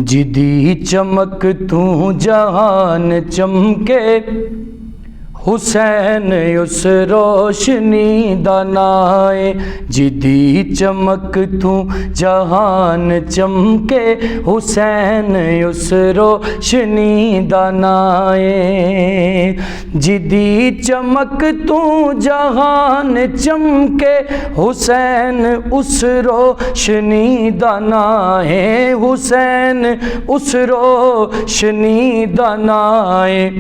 जिदी चमक तू जहान चमके, हुसैन उस रोशनी दा नाए। जिदी चमक तू जहान चमके, हुसैन उस रोशनी दा नाए। जिदी चमक तू जहान चमके, हुसैन उस रोशनी दा नाए। हुसैन उस रोशनी दा नाए।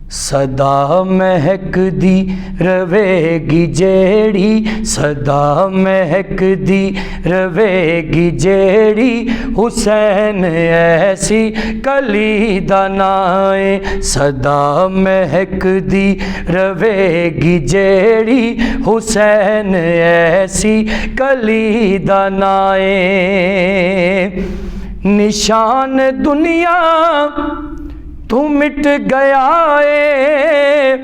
सदा महकदी रवेगी जेड़ी, सदा महकदी रवेगी जेड़ी, हुसैन ऐसी कली दा नाए। सदा महकदी रवेगी जेड़ी, हुसैन ऐसी कली दा नाए। निशान दुनिया तू मिट गया है,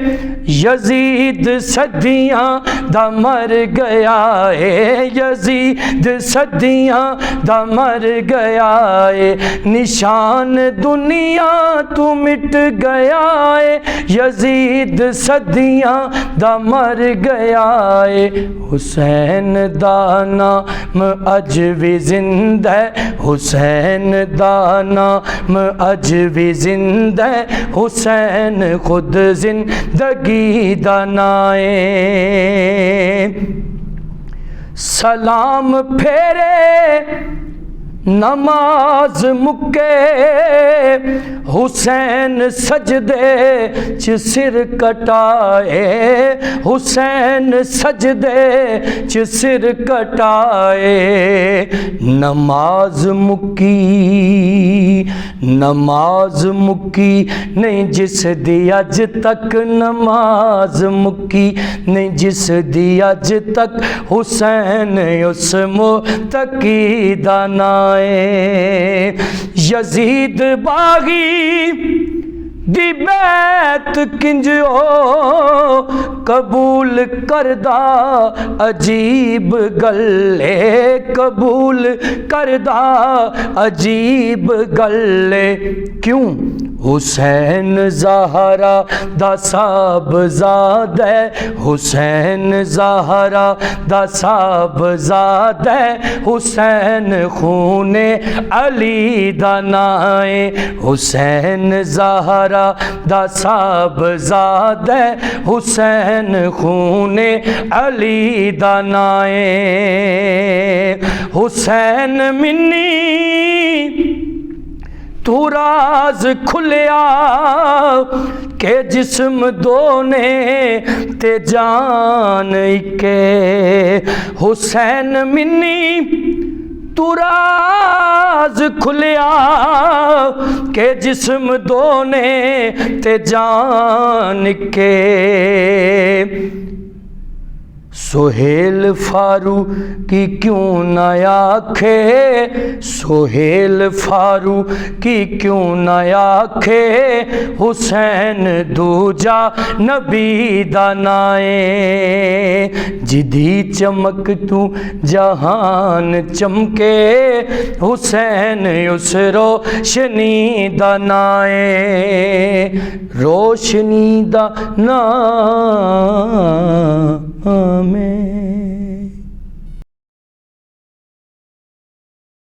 यजीद सदियाँ दा मर गया है। यजीद सदियाँ दा मर गया है। निशान दुनिया तू मिट गया है, यजीद सदियाँ दा मर गया है। हुसैन दा नाम अज भी जिंदा है, हुसैन दा नाम अज भी जिंदा, हुसैन खुद जिंदगी दा नाए। सलाम फेरे नमाज मुके, हुसैन सजदे च सिर कटाए। हुसैन सजदे च सिर कटाए। नमाज मुकी, नमाज मुकी नहीं जिस दी अज तक, नमाज मुकी नहीं जिस दी अज तक, हुसैन उस मुत्तकी दा नाए। यजीद बागी दी बैत किंज ओ कबूल करदा, अजीब गल्ले कबूल करदा, अजीब गल्ले। क्यों? हुसैन ज़हरा दा साहबज़ादा, हुसैन ज़हरा दा साहबज़ादा, हुसैन खूने अली दा नाए। हुसैन ज़हरा दा साहबज़ादा, हुसैन खूने अली दा नाए। हुसैन मिन्नी तू राज खुलिया के जिस्म दोने ते जान के। हुसैन मिन्नी तू राज खुलिया के जिस्म दोने ते जान के। सोहेल फारूकी क्यों न आखे, सोहेल फारूकी क्यों न आखे, हुसैन दूजा नबी दा नाए। जिदी चमक तू जहान चमके, हुसैन उस रोशनी दा नाए। रोशनी दा नाम में